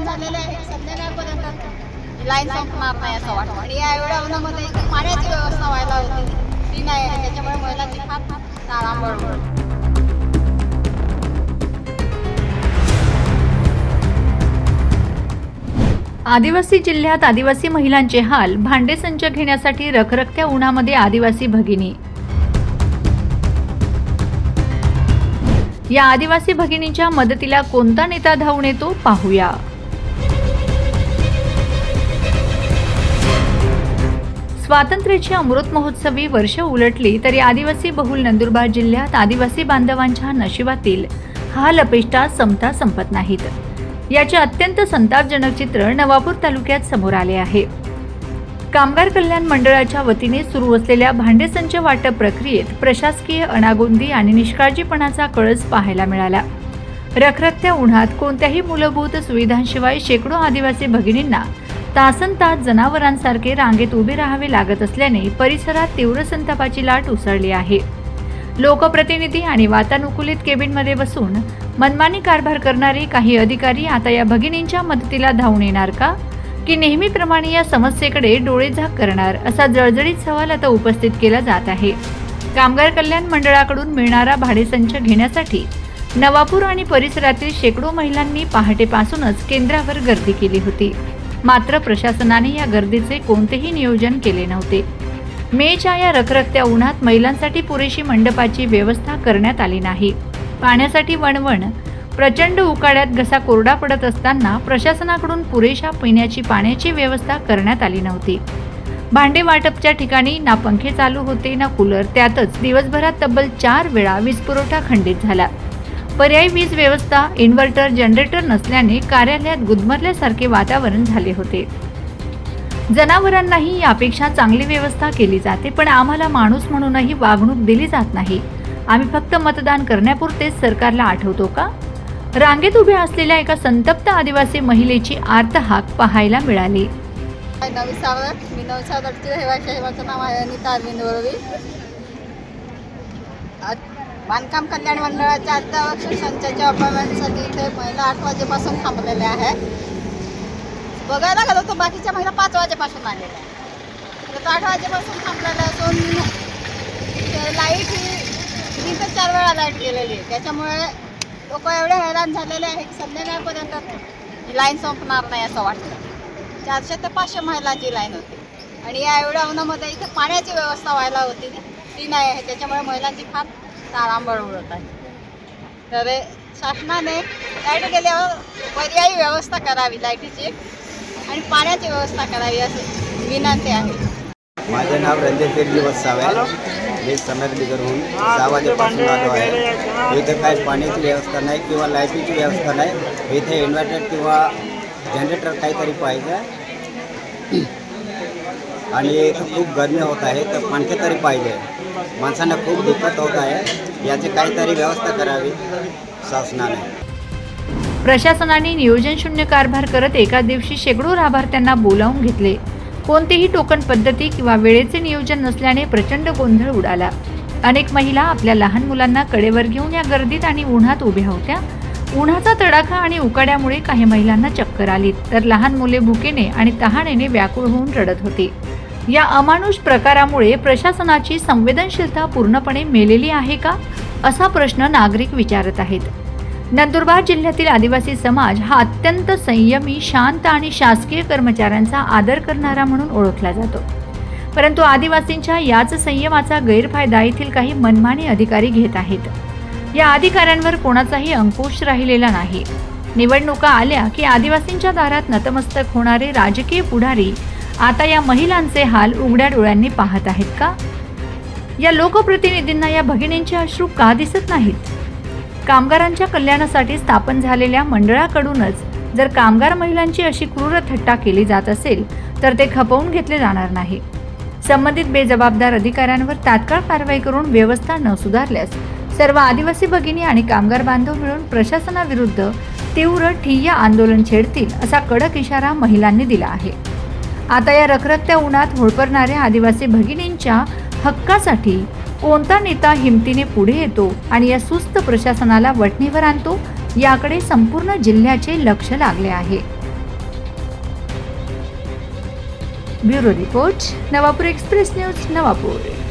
हैराण झालेले आहे. संध्याकाळपर्यंत लाईन संपणार नाही असं वाटतं. आणि या एवढ्या उन्हामध्ये पाण्याची व्यवस्था व्हायला होती ती नाही आहे. त्याच्यामुळे महिलांची फार तारांबळ होते. आदिवासी जिल्ह्यात आदिवासी महिलांचे हाल. भांडे संच घेण्यासाठी रखरखत्या उन्हामध्ये आदिवासी भगिनी. या आदिवासी भगिनींच्या मदतीला कोणता नेता धावून येतो पाहूया. स्वातंत्र्याची अमृत महोत्सवी वर्ष उलटली तरी आदिवासी बहुल नंदुरबार जिल्ह्यात आदिवासी बांधवांच्या नशिबातील हाल अपेष्टा संपत नाहीत. याचे अत्यंत संतापजनक चित्र नवापूर तालुक्यात समोर आले आहे. कामगार कल्याण मंडळाच्या वतीने सुरू असलेल्या भांडेसंच वाटप प्रक्रियेत प्रशासकीय अनागोंदी आणि निष्काळजीपणाचा कळस पाहायला मिळाला. रखरखत्या उन्हात कोणत्याही मूलभूत सुविधांशिवाय शेकडो आदिवासी भगिनींना तासनतास जनावरांसारखे रांगेत उभे राहावे लागत असल्याने परिसरात तीव्र संतापाची लाट उसळली आहे. लोकप्रतिनिधी आणि वातानुकूलित केबिनमध्ये बसून मनमानी कारभार करणारे काही अधिकारी आता या भगिनींच्या मदतीला धावून येणार का, की नेहमीप्रमाणे या समस्येकडे डोळेझाक करणार, असा जळजळीत सवाल आता उपस्थित केला जात आहे. कामगार कल्याण मंडळाकडून मिळणारा भाडेसंच घेण्यासाठी नवापूर आणि परिसरातील शेकडो महिलांनी पहाटेपासूनच केंद्रावर गर्दी केली होती. मात्र प्रशासनाने या गर्दीचे कोणतेही नियोजन केले नव्हते. मेच्या या रखरखत्या उन्हात महिलांसाठी पुरेशी मंडपाची व्यवस्था करण्यात आली नाही. पाण्यासाठी वणवण. प्रचंड उकाड्यात घसा कोरडा पडत असताना प्रशासनाकडून पुरेशा पिण्याची पाण्याची व्यवस्था करण्यात आली नव्हती. भांडे वाटपच्या ठिकाणी ना पंखे चालू होते ना कूलर. त्यातच दिवसभरात तब्बल 4 वेळा वीज पुरवठा खंडित झाला. पर्यायी वीज व्यवस्था, इन्व्हर्टर, जनरेटर नसल्याने कार्यालयात गुदमरल्यासारखे वातावरण झाले होते. जनावरांनाही यापेक्षा चांगली व्यवस्था केली जाते, पण आम्हाला माणूस म्हणूनही वागणूक दिली जात नाही. आम्ही फक्त मतदान करण्यापुरतेच सरकारला आठवतो का? रांगेत उभ्या असलेल्या एका संतप्त आदिवासी महिलेची आर्तहाक पाहायला मिळाली. नवी सावरत, मी नवी सावरतची रहिवासी आहे. माझं नाव आहे अनिता अरविंद वरवी. बांधकाम कल्याण मंडळाच्या अत्यावश्यक संचाच्या अपॉइंटमेंटसाठी इथे महिला 8 वाजेपासून थांबलेल्या आहे. बघायला गेलो तर बाकीच्या महिला 5 वाजेपासून आलेल्या आहे. तर 8 वाजेपासून थांबलेल्या असून लाईट ही 3 ते 4 वेळा लाईट गेलेली आहे. त्याच्यामुळे लोक एवढे हैराण झालेले आहे की संध्याकाळपर्यंत लाईन संपणार नाही असं वाटतं. 400 ते 500 महिलांची लाईन होती. आणि या एवढ्या उन्हामध्ये इथे पाण्याची व्यवस्था व्हायला होती ती नाही आहे. त्याच्यामुळे महिलांची फार तारांबळ उडत आहे. तर शासनाने लाईट गेल्यावर पर्यायी व्यवस्था करावी लाईटीची आणि पाण्याची व्यवस्था करावी असं विनंती आहे. माझे नाव रणजित गिरजी वसावे. मी समरबिगरहून 6 वाजेपासून आलो आहे. इथे काही पाण्याची व्यवस्था नाही किंवा लाईटीची व्यवस्था नाही. इथे इन्व्हर्टर किंवा जनरेटर काहीतरी पाहिजे आणि इथं खूप गरमी होत आहे, तर पंखे तरी पाहिजे. माणसांना खूप दिक्कत होत आहे. याची काहीतरी व्यवस्था करावी शासनाने. प्रशासनाने नियोजन शून्य कारभार करत एका दिवशी शेकडो लाभार्थ्यांना बोलावून घेतले. कोणतेही टोकन पद्धती किंवा वेळेचे नियोजन नसल्याने प्रचंड गोंधळ उडाला. अनेक महिला आपल्या लहान मुलांना कडेवर घेऊन या गर्दीत आणि उन्हात उभ्या होत्या. उन्हाचा तडाखा आणि उकाड्यामुळे काही महिलांना चक्कर आली, तर लहान मुले भुकेने आणि तहानेने व्याकुळ होऊन रडत होती. या अमानुष प्रकारामुळे प्रशासनाची संवेदनशीलता पूर्णपणे मेलेली आहे का, असा प्रश्न नागरिक विचारत आहेत. नंदुरबार जिल्ह्यातील आदिवासी समाज हा अत्यंत संयमी, शांत आणि शासकीय कर्मचाऱ्यांचा आदर करणारा म्हणून ओळखला जातो. परंतु आदिवासींच्या याच संयमाचा गैरफायदा येथील काही मनमानी अधिकारी घेत आहेत. या अधिकाऱ्यांवर कोणाचाही अंकुश राहिलेला नाही. निवडणुका आल्या की आदिवासींच्या दारात नतमस्तक होणारे राजकीय पुढारी आता या महिलांचे हाल उघड्या डोळ्यांनी पाहत आहेत का? या लोकप्रतिनिधींना या भगिनींचे अश्रू का दिसत नाहीत? कामगारांच्या कल्याणासाठी स्थापन झालेल्या मंडळाकडूनच जर कामगार महिलांची अशी क्रूर थट्टा केली जात असेल तर ते खपवून घेतले जाणार नाही. संबंधित बेजबाबदार अधिकाऱ्यांवर तात्काळ कारवाई करून व्यवस्था न सुधारल्यास सर्व आदिवासी भगिनी आणि कामगार बांधव मिळून प्रशासनाविरुद्ध तीव्र ठिय्या आंदोलन छेडतील, असा कडक इशारा महिलांनी दिला आहे. आता या रखरखत्या उन्हात होळपरणाऱ्या आदिवासी भगिनींच्या हक्कासाठी कोणता नेता हिमतीने पुढे येतो आणि या सुस्त प्रशासनाला वठणीवर आणतो, याकडे संपूर्ण जिल्ह्याचे लक्ष लागले आहे. Bureau report Navapur express news Navapur.